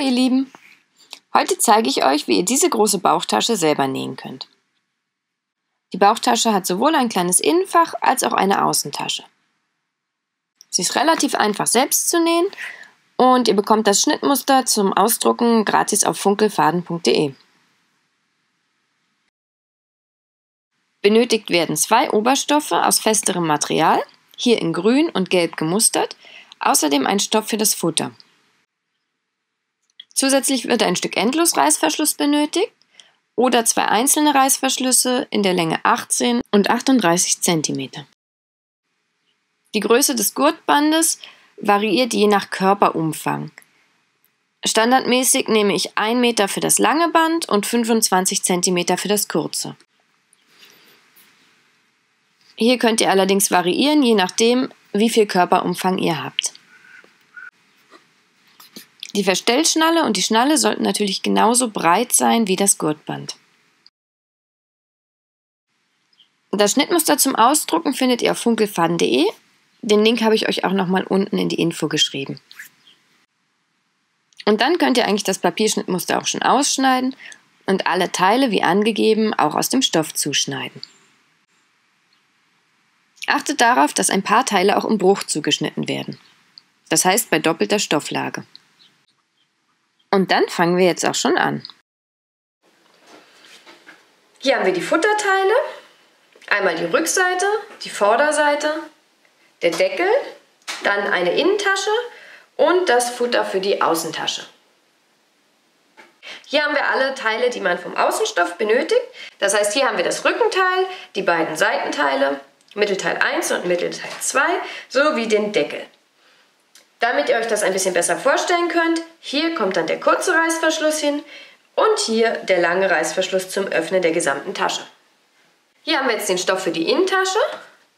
ihr Lieben! Heute zeige ich euch, wie ihr diese große Bauchtasche selber nähen könnt. Die Bauchtasche hat sowohl ein kleines Innenfach als auch eine Außentasche. Sie ist relativ einfach selbst zu nähen und ihr bekommt das Schnittmuster zum Ausdrucken gratis auf funkelfaden.de. Benötigt werden 2 Oberstoffe aus festerem Material, hier in grün und gelb gemustert, außerdem ein Stoff für das Futter. Zusätzlich wird ein Stück Endlosreißverschluss benötigt oder 2 einzelne Reißverschlüsse in der Länge 18 und 38 cm. Die Größe des Gurtbandes variiert je nach Körperumfang. Standardmäßig nehme ich 1 Meter für das lange Band und 25 cm für das kurze. Hier könnt ihr allerdings variieren, je nachdem, wie viel Körperumfang ihr habt. Die Verstellschnalle und die Schnalle sollten natürlich genauso breit sein wie das Gurtband. Das Schnittmuster zum Ausdrucken findet ihr auf funkelfaden.de. Den Link habe ich euch auch nochmal unten in die Info geschrieben. Und dann könnt ihr eigentlich das Papierschnittmuster auch schon ausschneiden und alle Teile, wie angegeben, auch aus dem Stoff zuschneiden. Achtet darauf, dass ein paar Teile auch im Bruch zugeschnitten werden. Das heißt bei doppelter Stofflage. Und dann fangen wir jetzt auch schon an. Hier haben wir die Futterteile. Einmal die Rückseite, die Vorderseite, der Deckel, dann eine Innentasche und das Futter für die Außentasche. Hier haben wir alle Teile, die man vom Außenstoff benötigt. Das heißt, hier haben wir das Rückenteil, die beiden Seitenteile, Mittelteil 1 und Mittelteil 2 sowie den Deckel. Damit ihr euch das ein bisschen besser vorstellen könnt, hier kommt dann der kurze Reißverschluss hin und hier der lange Reißverschluss zum Öffnen der gesamten Tasche. Hier haben wir jetzt den Stoff für die Innentasche,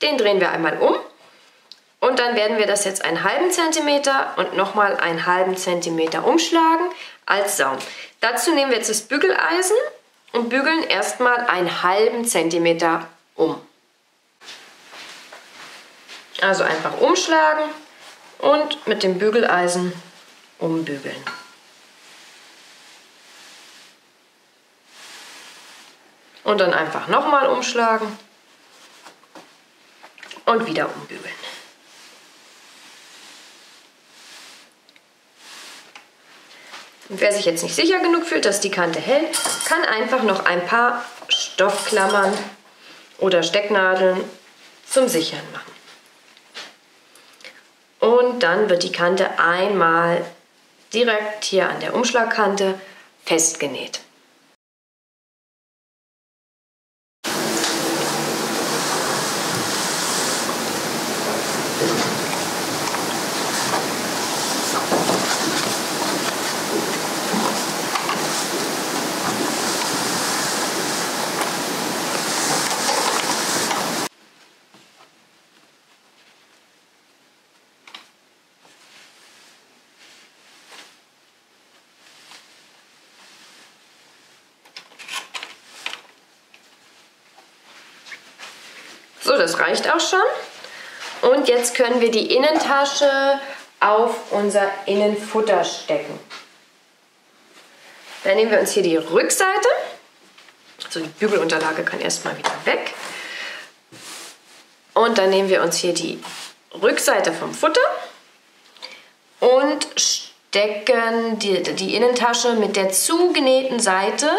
den drehen wir einmal um und dann werden wir das jetzt einen halben Zentimeter und nochmal einen halben Zentimeter umschlagen als Saum. Dazu nehmen wir jetzt das Bügeleisen und bügeln erstmal einen halben Zentimeter um. Also einfach umschlagen und mit dem Bügeleisen umbügeln. Und dann einfach nochmal umschlagen und wieder umbügeln. Und wer sich jetzt nicht sicher genug fühlt, dass die Kante hält, kann einfach noch ein paar Stoffklammern oder Stecknadeln zum Sichern machen. Und dann wird die Kante einmal direkt hier an der Umschlagkante festgenäht. So, das reicht auch schon. Und jetzt können wir die Innentasche auf unser Innenfutter stecken. Dann nehmen wir uns hier die Rückseite. Also die Bügelunterlage kann erstmal wieder weg. Und dann nehmen wir uns hier die Rückseite vom Futter und stecken die Innentasche mit der zugenähten Seite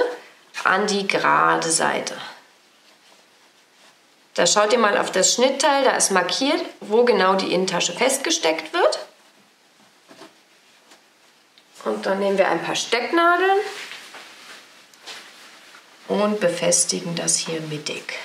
an die gerade Seite. Da schaut ihr mal auf das Schnittteil, da ist markiert, wo genau die Innentasche festgesteckt wird. Und dann nehmen wir ein paar Stecknadeln und befestigen das hier mittig.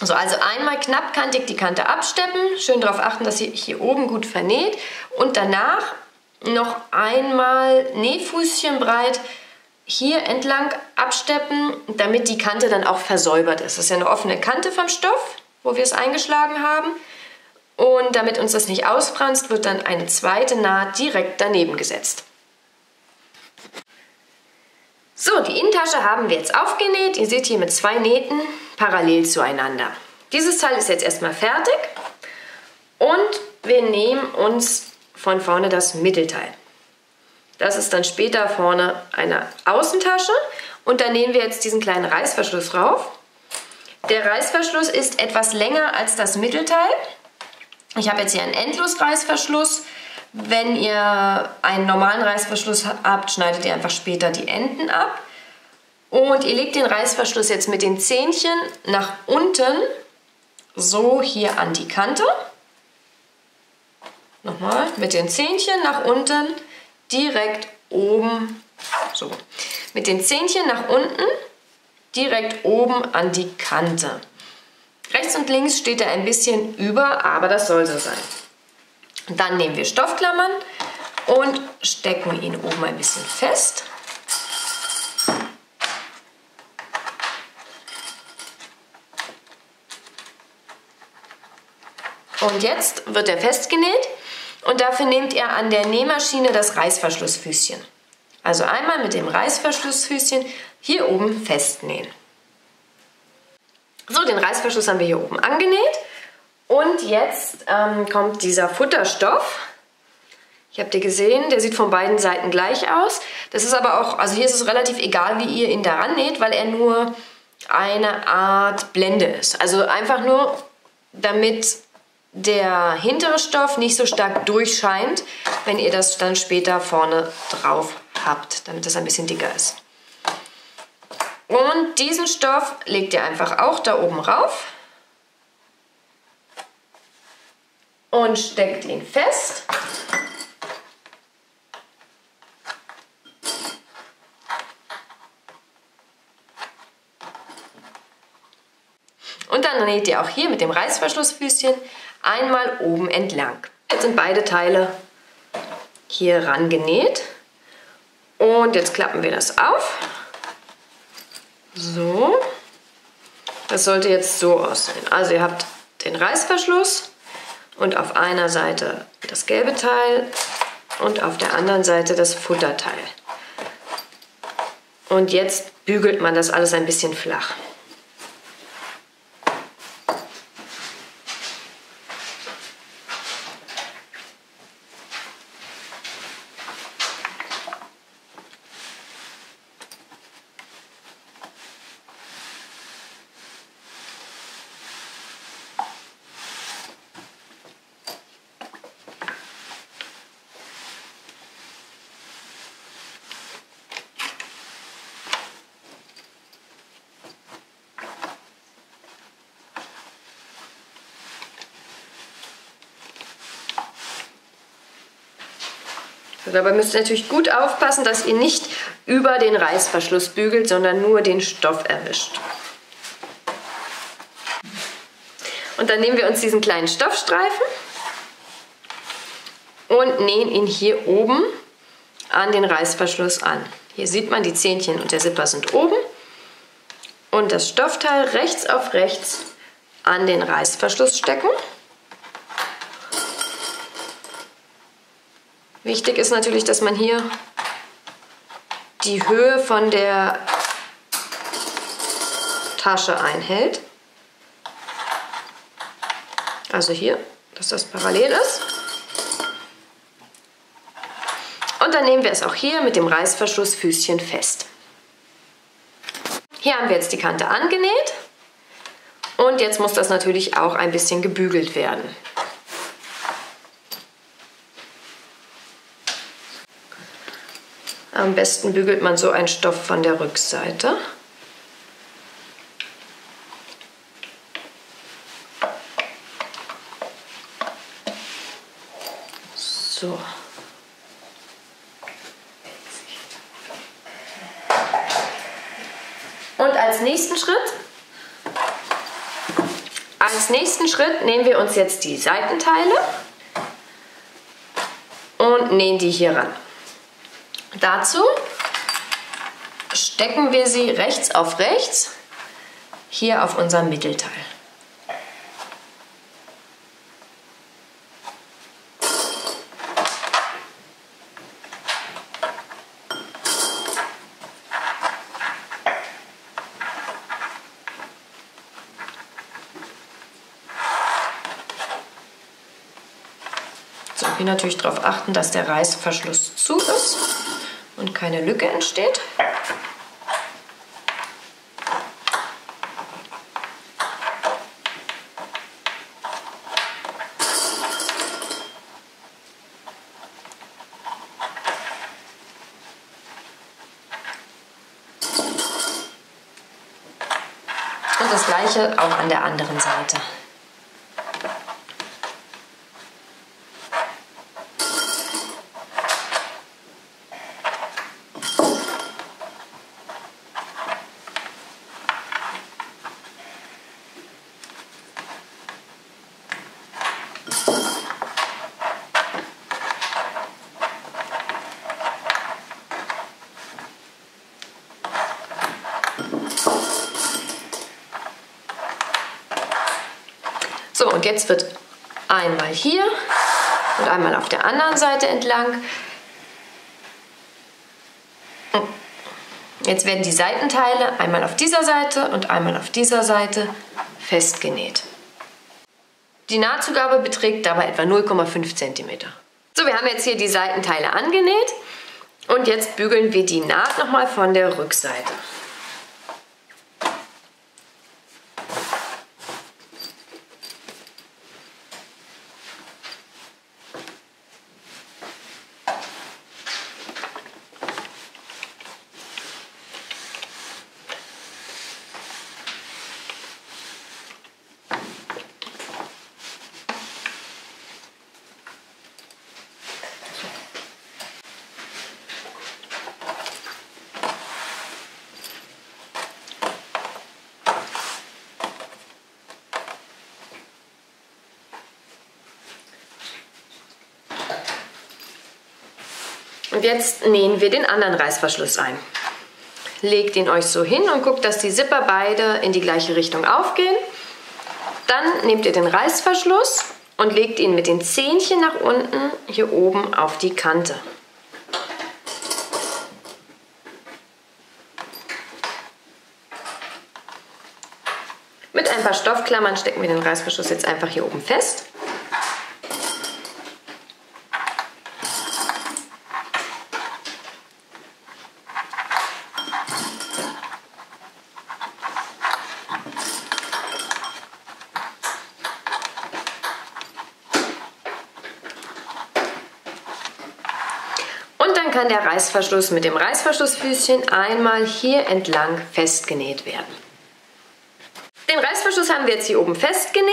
So, also einmal knappkantig die Kante absteppen, schön darauf achten, dass sie hier oben gut vernäht und danach noch einmal Nähfußchen breit hier entlang absteppen, damit die Kante dann auch versäubert ist. Das ist ja eine offene Kante vom Stoff, wo wir es eingeschlagen haben. Und damit uns das nicht ausfranst, wird dann eine zweite Naht direkt daneben gesetzt. So, die Innentasche haben wir jetzt aufgenäht. Ihr seht hier mit 2 Nähten parallel zueinander. Dieses Teil ist jetzt erstmal fertig und wir nehmen uns von vorne das Mittelteil. Das ist dann später vorne eine Außentasche und da nähen wir jetzt diesen kleinen Reißverschluss drauf. Der Reißverschluss ist etwas länger als das Mittelteil. Ich habe jetzt hier einen Endlosreißverschluss. Wenn ihr einen normalen Reißverschluss habt, schneidet ihr einfach später die Enden ab. Und ihr legt den Reißverschluss jetzt mit den Zähnchen nach unten, so hier an die Kante. Nochmal, mit den Zähnchen nach unten, direkt oben, so. Mit den Zähnchen nach unten, direkt oben an die Kante. Rechts und links steht er ein bisschen über, aber das soll so sein. Dann nehmen wir Stoffklammern und stecken ihn oben ein bisschen fest. Und jetzt wird er festgenäht und dafür nehmt ihr an der Nähmaschine das Reißverschlussfüßchen. Also einmal mit dem Reißverschlussfüßchen hier oben festnähen. So, den Reißverschluss haben wir hier oben angenäht und jetzt kommt dieser Futterstoff. Ich habe den gesehen, der sieht von beiden Seiten gleich aus. Das ist aber auch, also hier ist es relativ egal, wie ihr ihn daran näht, weil er nur eine Art Blende ist. Also einfach nur, damit der hintere Stoff nicht so stark durchscheint, wenn ihr das dann später vorne drauf habt, damit das ein bisschen dicker ist. Und diesen Stoff legt ihr einfach auch da oben rauf und steckt ihn fest. Und dann näht ihr auch hier mit dem Reißverschlussfüßchen einmal oben entlang. Jetzt sind beide Teile hier ran genäht. Und jetzt klappen wir das auf. So. Das sollte jetzt so aussehen. Also ihr habt den Reißverschluss und auf einer Seite das gelbe Teil und auf der anderen Seite das Futterteil. Und jetzt bügelt man das alles ein bisschen flach. Dabei müsst ihr natürlich gut aufpassen, dass ihr nicht über den Reißverschluss bügelt, sondern nur den Stoff erwischt. Und dann nehmen wir uns diesen kleinen Stoffstreifen und nähen ihn hier oben an den Reißverschluss an. Hier sieht man, die Zähnchen und der Zipper sind oben und das Stoffteil rechts auf rechts an den Reißverschluss stecken. Wichtig ist natürlich, dass man hier die Höhe von der Tasche einhält. Also hier, dass das parallel ist. Und dann nehmen wir es auch hier mit dem Reißverschlussfüßchen fest. Hier haben wir jetzt die Kante angenäht. Und jetzt muss das natürlich auch ein bisschen gebügelt werden. Am besten bügelt man so einen Stoff von der Rückseite. So. Und als nächsten Schritt Als nächsten Schritt nehmen wir uns jetzt die Seitenteile und nähen die hier ran. Dazu stecken wir sie rechts auf rechts hier auf unser Mittelteil. So, hier natürlich darauf achten, dass der Reißverschluss zu ist und keine Lücke entsteht. Und das gleiche auch an der anderen Seite. So, und jetzt wird einmal hier und einmal auf der anderen Seite entlang. Jetzt werden die Seitenteile einmal auf dieser Seite und einmal auf dieser Seite festgenäht. Die Nahtzugabe beträgt dabei etwa 0,5 cm. So, wir haben jetzt hier die Seitenteile angenäht und jetzt bügeln wir die Naht nochmal von der Rückseite. Und jetzt nähen wir den anderen Reißverschluss ein. Legt ihn euch so hin und guckt, dass die Zipper beide in die gleiche Richtung aufgehen. Dann nehmt ihr den Reißverschluss und legt ihn mit den Zähnchen nach unten hier oben auf die Kante. Mit ein paar Stoffklammern stecken wir den Reißverschluss jetzt einfach hier oben fest. Und dann kann der Reißverschluss mit dem Reißverschlussfüßchen einmal hier entlang festgenäht werden. Den Reißverschluss haben wir jetzt hier oben festgenäht.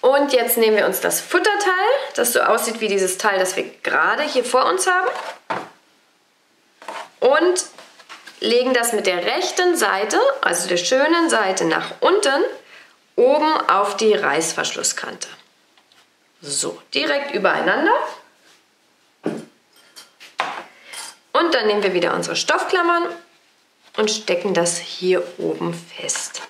Und jetzt nehmen wir uns das Futterteil, das so aussieht wie dieses Teil, das wir gerade hier vor uns haben. Und legen das mit der rechten Seite, also der schönen Seite nach unten, oben auf die Reißverschlusskante. So, direkt übereinander. Und dann nehmen wir wieder unsere Stoffklammern und stecken das hier oben fest.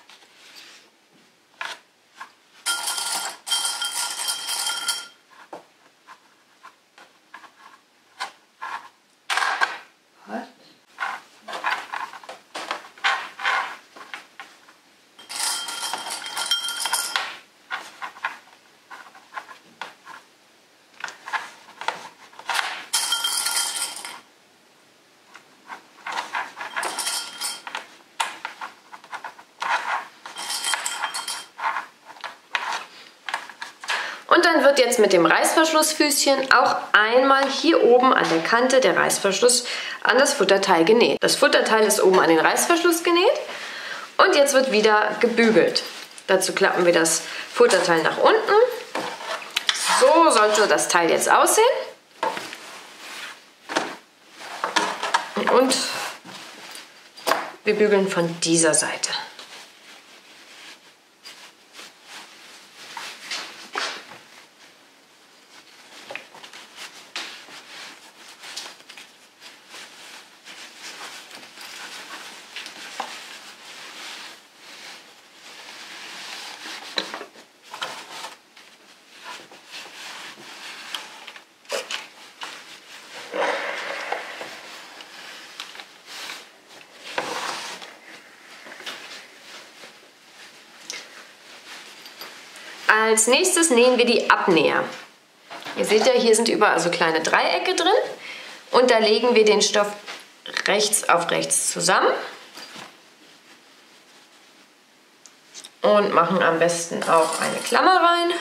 Und dann wird jetzt mit dem Reißverschlussfüßchen auch einmal hier oben an der Kante der Reißverschluss an das Futterteil genäht. Das Futterteil ist oben an den Reißverschluss genäht und jetzt wird wieder gebügelt. Dazu klappen wir das Futterteil nach unten. So sollte das Teil jetzt aussehen. Und wir bügeln von dieser Seite. Als nächstes nähen wir die Abnäher. Ihr seht ja, hier sind überall so kleine Dreiecke drin und da legen wir den Stoff rechts auf rechts zusammen und machen am besten auch eine Klammer rein.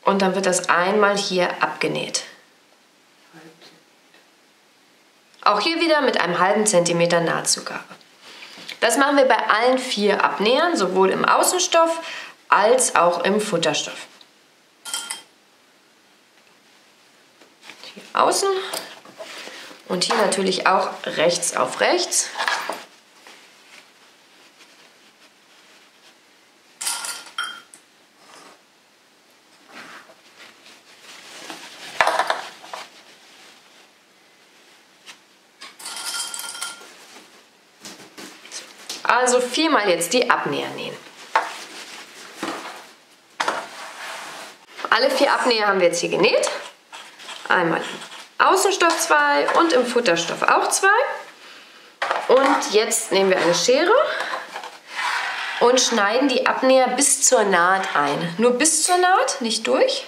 Und dann wird das einmal hier abgenäht. Auch hier wieder mit einem halben Zentimeter Nahtzugabe. Das machen wir bei allen 4 Abnähern, sowohl im Außenstoff als auch im Futterstoff. Hier außen und hier natürlich auch rechts auf rechts. Also 4-mal jetzt die Abnäher nähen. Alle 4 Abnäher haben wir jetzt hier genäht. Einmal im Außenstoff 2 und im Futterstoff auch 2. Und jetzt nehmen wir eine Schere und schneiden die Abnäher bis zur Naht ein. Nur bis zur Naht, nicht durch.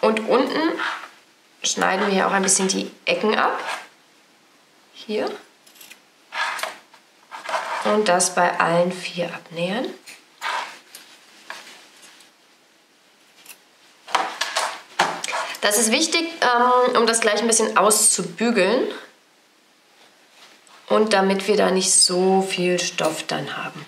Und unten schneiden wir hier auch ein bisschen die Ecken ab. Hier. Und das bei allen 4 Abnähern. Das ist wichtig, um das gleich ein bisschen auszubügeln. Und damit wir da nicht so viel Stoff dann haben.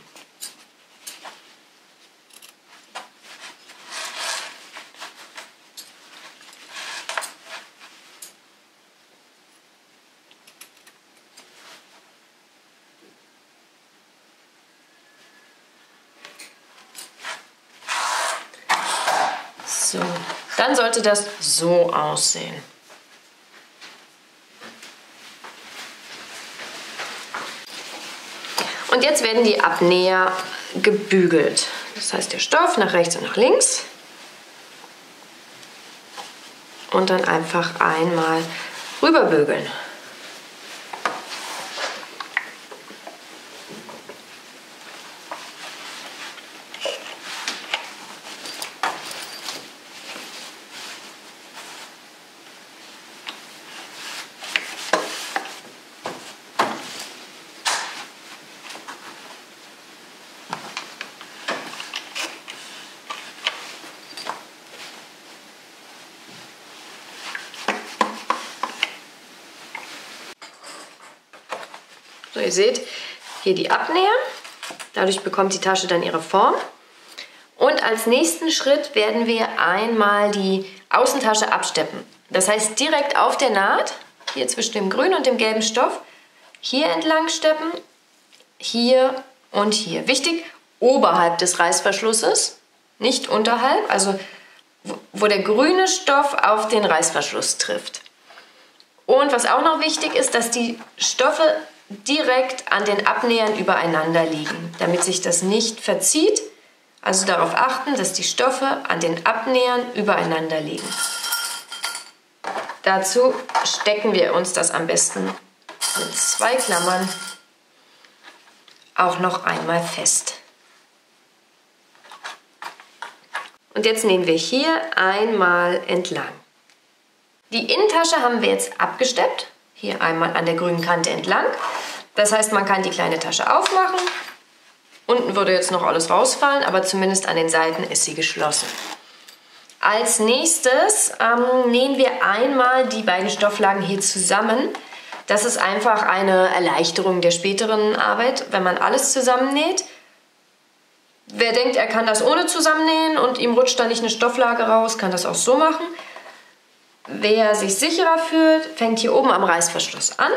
So, dann sollte das so aussehen. Und jetzt werden die Abnäher gebügelt. Das heißt, der Stoff nach rechts und nach links. Und dann einfach einmal rüberbügeln. So, ihr seht hier die Abnäher. Dadurch bekommt die Tasche dann ihre Form. Und als nächsten Schritt werden wir einmal die Außentasche absteppen. Das heißt, direkt auf der Naht, hier zwischen dem grünen und dem gelben Stoff, hier entlang steppen, hier und hier. Wichtig, oberhalb des Reißverschlusses, nicht unterhalb, also wo der grüne Stoff auf den Reißverschluss trifft. Und was auch noch wichtig ist, dass die Stoffe direkt an den Abnähern übereinander liegen, damit sich das nicht verzieht. Also darauf achten, dass die Stoffe an den Abnähern übereinander liegen. Dazu stecken wir uns das am besten mit 2 Klammern auch noch einmal fest. Und jetzt nähen wir hier einmal entlang. Die Innentasche haben wir jetzt abgesteppt. Hier einmal an der grünen Kante entlang. Das heißt, man kann die kleine Tasche aufmachen. Unten würde jetzt noch alles rausfallen, aber zumindest an den Seiten ist sie geschlossen. Als nächstes nähen wir einmal die beiden Stofflagen hier zusammen. Das ist einfach eine Erleichterung der späteren Arbeit, wenn man alles zusammennäht. Wer denkt, er kann das ohne zusammennähen und ihm rutscht da nicht eine Stofflage raus, kann das auch so machen. Wer sich sicherer fühlt, fängt hier oben am Reißverschluss an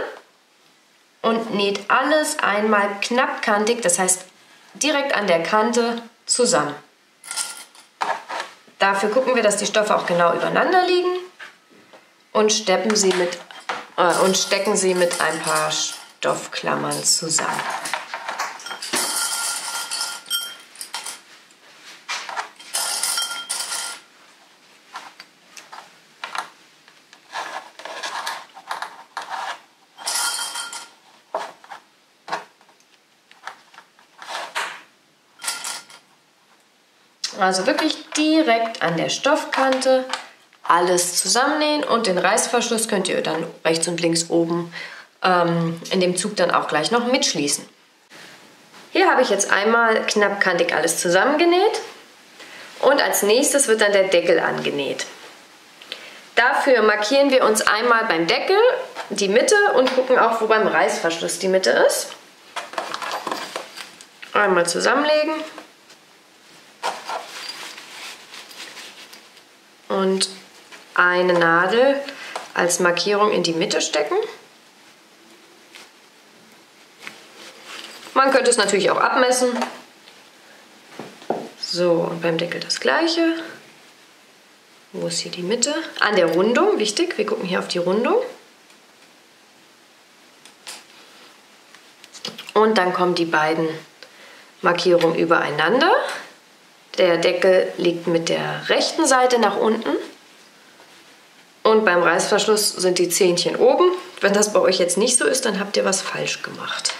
und näht alles einmal knappkantig, das heißt direkt an der Kante zusammen. Dafür gucken wir, dass die Stoffe auch genau übereinander liegen und stecken sie mit ein paar Stoffklammern zusammen. Also wirklich direkt an der Stoffkante alles zusammennähen und den Reißverschluss könnt ihr dann rechts und links oben in dem Zug dann auch gleich noch mitschließen. Hier habe ich jetzt einmal knappkantig alles zusammengenäht und als nächstes wird dann der Deckel angenäht. Dafür markieren wir uns einmal beim Deckel die Mitte und gucken auch, wo beim Reißverschluss die Mitte ist. Einmal zusammenlegen und eine Nadel als Markierung in die Mitte stecken. Man könnte es natürlich auch abmessen. So, und beim Deckel das gleiche. Wo ist hier die Mitte? An der Rundung, wichtig, wir gucken hier auf die Rundung. Und dann kommen die beiden Markierungen übereinander. Der Deckel liegt mit der rechten Seite nach unten. Und beim Reißverschluss sind die Zähnchen oben. Wenn das bei euch jetzt nicht so ist, dann habt ihr was falsch gemacht.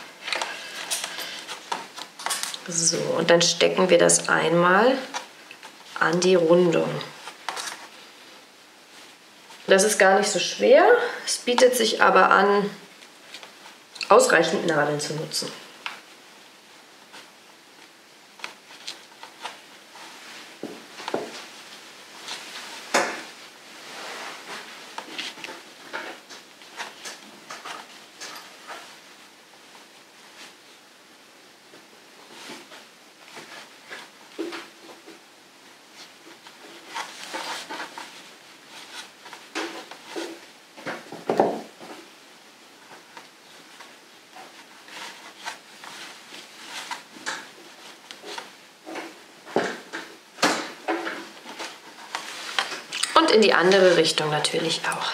So, und dann stecken wir das einmal an die Rundung. Das ist gar nicht so schwer, es bietet sich aber an, ausreichend Nadeln zu nutzen. Und in die andere Richtung natürlich auch.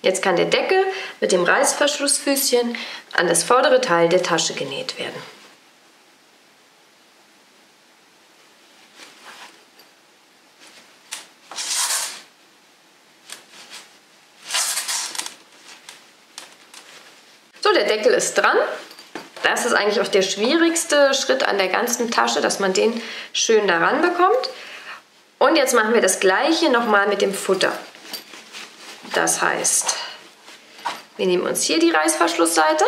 Jetzt kann der Deckel mit dem Reißverschlussfüßchen an das vordere Teil der Tasche genäht werden. So, der Deckel ist dran. Das ist eigentlich auch der schwierigste Schritt an der ganzen Tasche, dass man den schön daran bekommt. Und jetzt machen wir das gleiche nochmal mit dem Futter. Das heißt, wir nehmen uns hier die Reißverschlussseite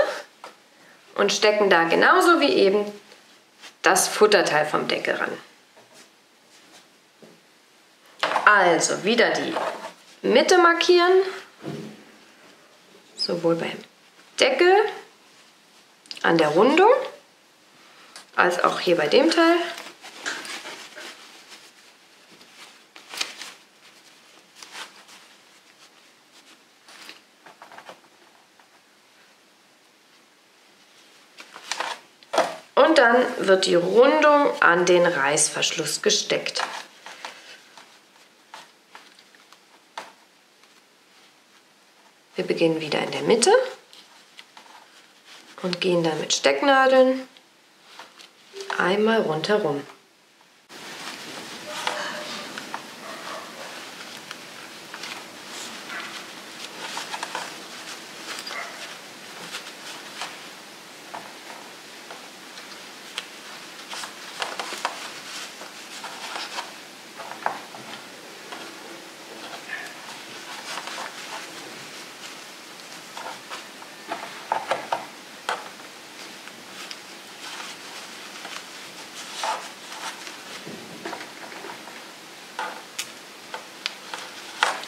und stecken da genauso wie eben das Futterteil vom Deckel ran. Also wieder die Mitte markieren, sowohl beim Deckel an der Rundung als auch hier bei dem Teil. Und dann wird die Rundung an den Reißverschluss gesteckt. Wir beginnen wieder in der Mitte und gehen dann mit Stecknadeln einmal rundherum.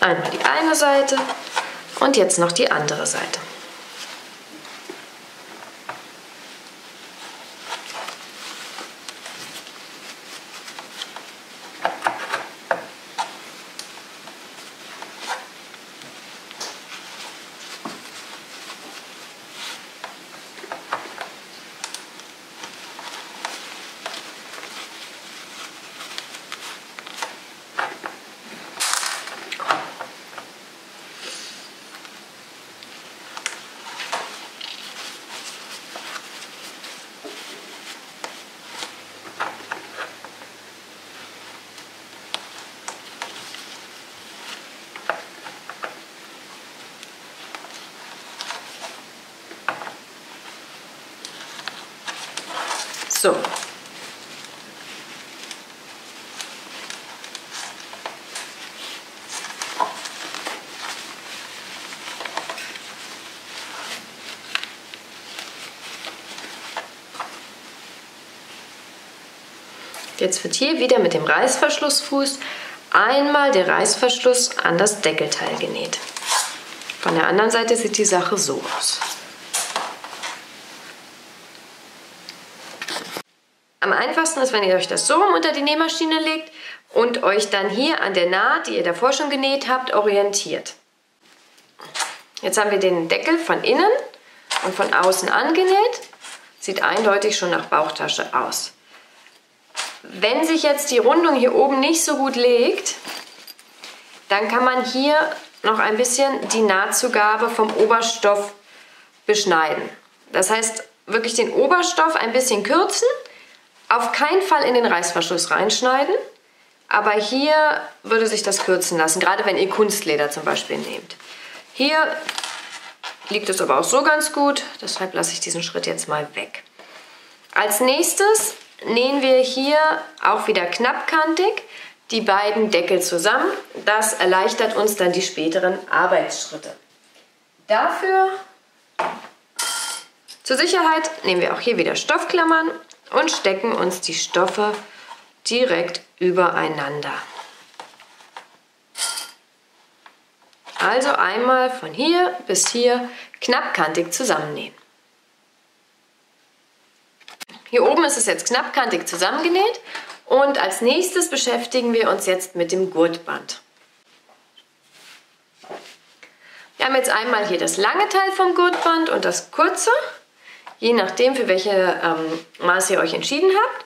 Einmal die eine Seite und jetzt noch die andere Seite. So. Jetzt wird hier wieder mit dem Reißverschlussfuß einmal der Reißverschluss an das Deckelteil genäht. Von der anderen Seite sieht die Sache so aus. Am einfachsten ist, wenn ihr euch das so rum unter die Nähmaschine legt und euch dann hier an der Naht, die ihr davor schon genäht habt, orientiert. Jetzt haben wir den Deckel von innen und von außen angenäht. Sieht eindeutig schon nach Bauchtasche aus. Wenn sich jetzt die Rundung hier oben nicht so gut legt, dann kann man hier noch ein bisschen die Nahtzugabe vom Oberstoff beschneiden. Das heißt, wirklich den Oberstoff ein bisschen kürzen, auf keinen Fall in den Reißverschluss reinschneiden, aber hier würde sich das kürzen lassen, gerade wenn ihr Kunstleder zum Beispiel nehmt. Hier liegt es aber auch so ganz gut, deshalb lasse ich diesen Schritt jetzt mal weg. Als nächstes nähen wir hier auch wieder knappkantig die beiden Deckel zusammen. Das erleichtert uns dann die späteren Arbeitsschritte. Dafür, zur Sicherheit, nehmen wir auch hier wieder Stoffklammern und stecken uns die Stoffe direkt übereinander. Also einmal von hier bis hier knappkantig zusammennähen. Hier oben ist es jetzt knappkantig zusammengenäht und als nächstes beschäftigen wir uns jetzt mit dem Gurtband. Wir haben jetzt einmal hier das lange Teil vom Gurtband und das kurze, je nachdem für welche Maße ihr euch entschieden habt.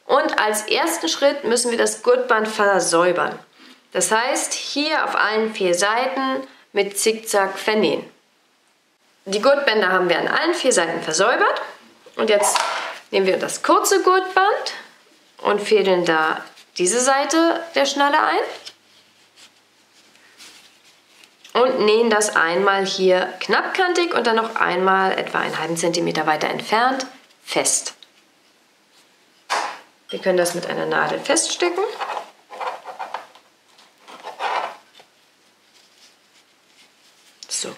Und als ersten Schritt müssen wir das Gurtband versäubern. Das heißt, hier auf allen 4 Seiten mit Zickzack vernähen. Die Gurtbänder haben wir an allen 4 Seiten versäubert. Und jetzt nehmen wir das kurze Gurtband und fädeln da diese Seite der Schnalle ein. Und nähen das einmal hier knappkantig und dann noch einmal etwa einen halben Zentimeter weiter entfernt fest. Wir können das mit einer Nadel feststecken. So.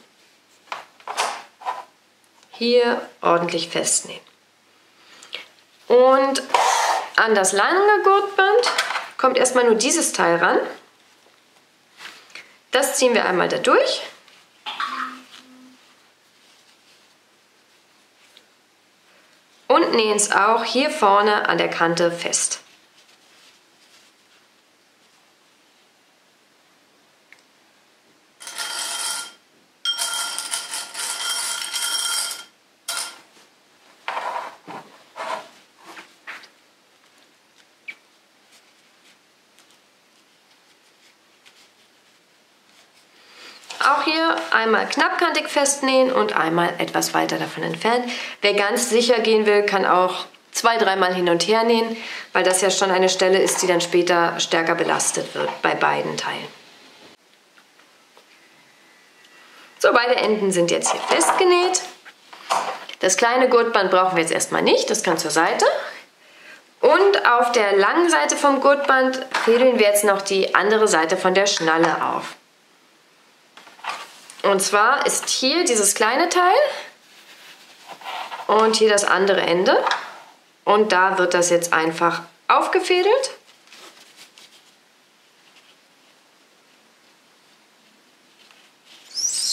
Hier ordentlich festnähen. Und an das lange Gurtband kommt erstmal nur dieses Teil ran. Das ziehen wir einmal da durch. Und nähen es auch hier vorne an der Kante fest. Auch hier einmal knappkantig festnähen und einmal etwas weiter davon entfernt. Wer ganz sicher gehen will, kann auch 2-3 Mal hin und her nähen, weil das ja schon eine Stelle ist, die dann später stärker belastet wird bei beiden Teilen. So, beide Enden sind jetzt hier festgenäht. Das kleine Gurtband brauchen wir jetzt erstmal nicht, das kann zur Seite. Und auf der langen Seite vom Gurtband fädeln wir jetzt noch die andere Seite von der Schnalle auf. Und zwar ist hier dieses kleine Teil und hier das andere Ende. Und da wird das jetzt einfach aufgefädelt.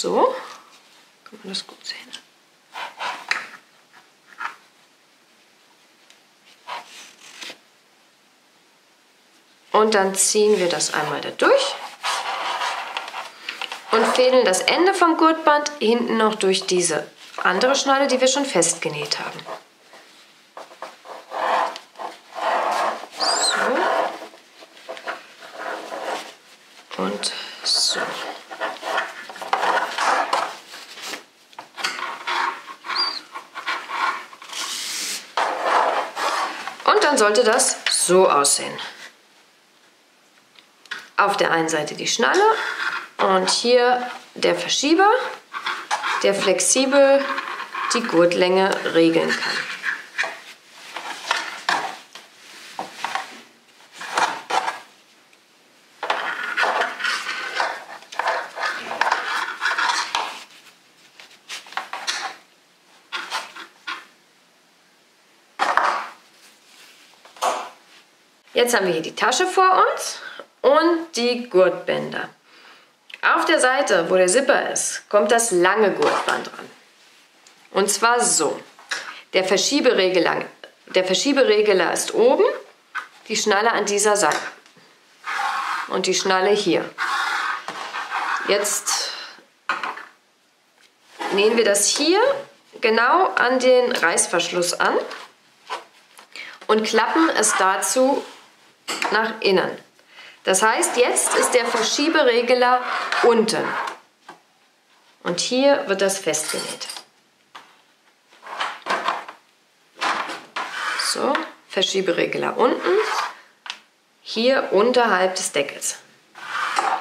So, kann man das gut sehen. Und dann ziehen wir das einmal da durch und fädeln das Ende vom Gurtband hinten noch durch diese andere Schnalle, die wir schon festgenäht haben. So. Und so. Und dann sollte das so aussehen. Auf der einen Seite die Schnalle und hier der Verschieber, der flexibel die Gurtlänge regeln kann. Jetzt haben wir hier die Tasche vor uns und die Gurtbänder. Auf der Seite, wo der Zipper ist, kommt das lange Gurtband dran. Und zwar so. Der Verschieberegler ist oben, die Schnalle an dieser Seite und die Schnalle hier. Jetzt nähen wir das hier genau an den Reißverschluss an und klappen es dazu nach innen. Das heißt, jetzt ist der Verschieberegler unten und hier wird das festgenäht. So, Verschieberegler unten, hier unterhalb des Deckels.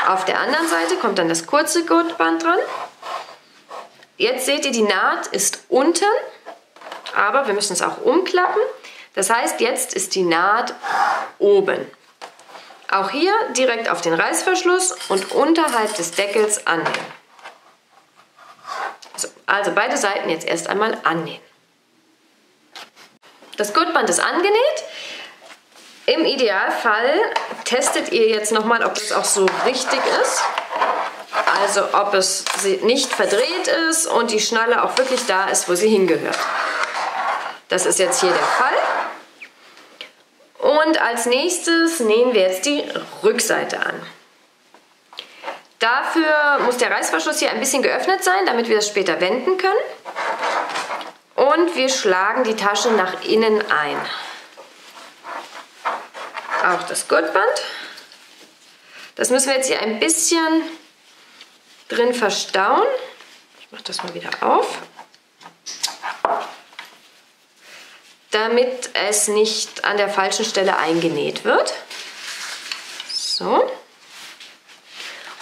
Auf der anderen Seite kommt dann das kurze Gurtband dran. Jetzt seht ihr, die Naht ist unten, aber wir müssen es auch umklappen. Das heißt, jetzt ist die Naht oben. Auch hier direkt auf den Reißverschluss und unterhalb des Deckels annähen. Also beide Seiten jetzt erst einmal annähen. Das Gurtband ist angenäht. Im Idealfall testet ihr jetzt nochmal, ob das auch so richtig ist. Also ob es nicht verdreht ist und die Schnalle auch wirklich da ist, wo sie hingehört. Das ist jetzt hier der Fall. Und als nächstes nähen wir jetzt die Rückseite an. Dafür muss der Reißverschluss hier ein bisschen geöffnet sein, damit wir das später wenden können. Und wir schlagen die Tasche nach innen ein. Auch das Gurtband. Das müssen wir jetzt hier ein bisschen drin verstauen. Ich mache das mal wieder auf. Damit es nicht an der falschen Stelle eingenäht wird. So.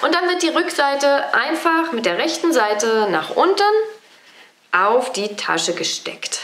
Und dann wird die Rückseite einfach mit der rechten Seite nach unten auf die Tasche gesteckt.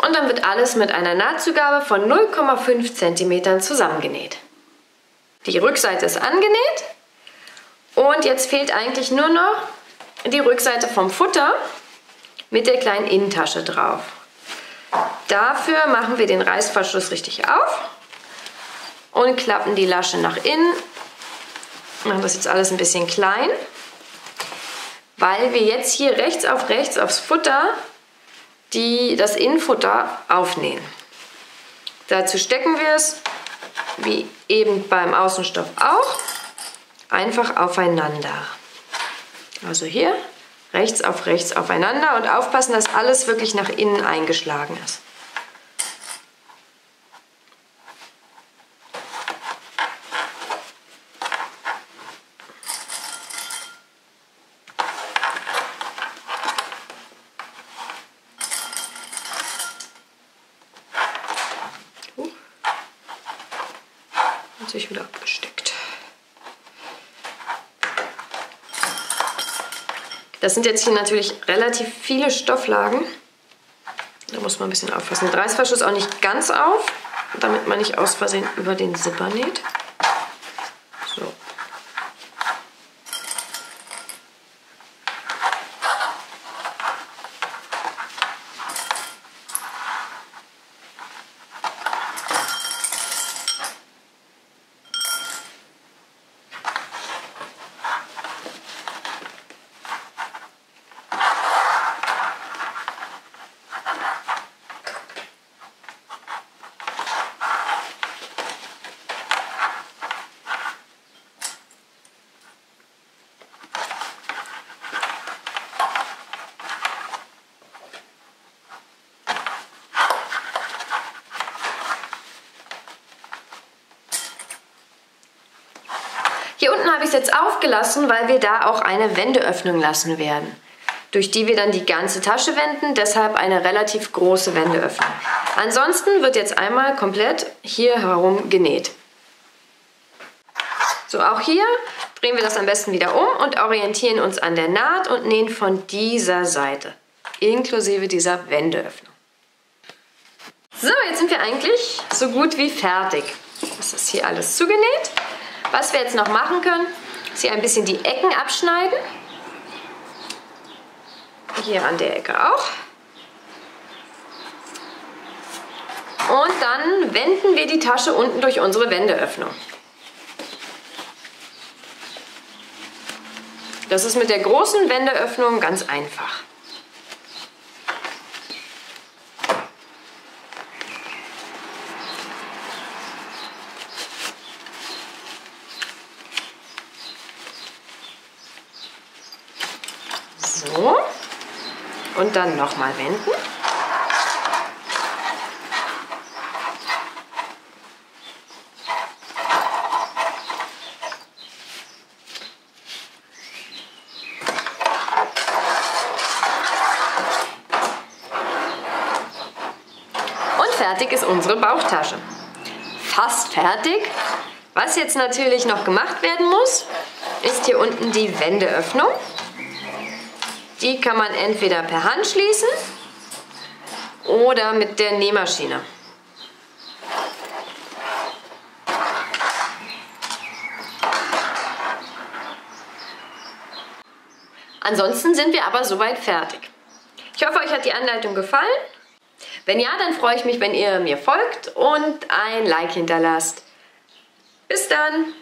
Und dann wird alles mit einer Nahtzugabe von 0,5 cm zusammengenäht. Die Rückseite ist angenäht und jetzt fehlt eigentlich nur noch die Rückseite vom Futter mit der kleinen Innentasche drauf. Dafür machen wir den Reißverschluss richtig auf und klappen die Lasche nach innen. Machen das jetzt alles ein bisschen klein. weil wir jetzt hier rechts aufs Futter das Innenfutter aufnähen. Dazu stecken wir es, wie eben beim Außenstoff auch, einfach aufeinander. Also hier rechts aufeinander und aufpassen, dass alles wirklich nach innen eingeschlagen ist. Sich wieder abgesteckt. Das sind jetzt hier natürlich relativ viele Stofflagen. Da muss man ein bisschen aufpassen. Den Reißverschluss auch nicht ganz auf, damit man nicht aus Versehen über den Zipper näht. So. Hier unten habe ich es jetzt aufgelassen, weil wir da auch eine Wendeöffnung lassen werden, durch die wir dann die ganze Tasche wenden, deshalb eine relativ große Wendeöffnung. Ansonsten wird jetzt einmal komplett hier herum genäht. So, auch hier drehen wir das am besten wieder um und orientieren uns an der Naht und nähen von dieser Seite, inklusive dieser Wendeöffnung. So, jetzt sind wir eigentlich so gut wie fertig. Das ist hier alles zugenäht. Was wir jetzt noch machen können, ist hier ein bisschen die Ecken abschneiden. Hier an der Ecke auch. Und dann wenden wir die Tasche unten durch unsere Wendeöffnung. Das ist mit der großen Wendeöffnung ganz einfach. So, und dann nochmal wenden. Und fertig ist unsere Bauchtasche. Fast fertig. Was jetzt natürlich noch gemacht werden muss, ist hier unten die Wendeöffnung. Die kann man entweder per Hand schließen oder mit der Nähmaschine. Ansonsten sind wir aber soweit fertig. Ich hoffe, euch hat die Anleitung gefallen. Wenn ja, dann freue ich mich, wenn ihr mir folgt und ein Like hinterlasst. Bis dann!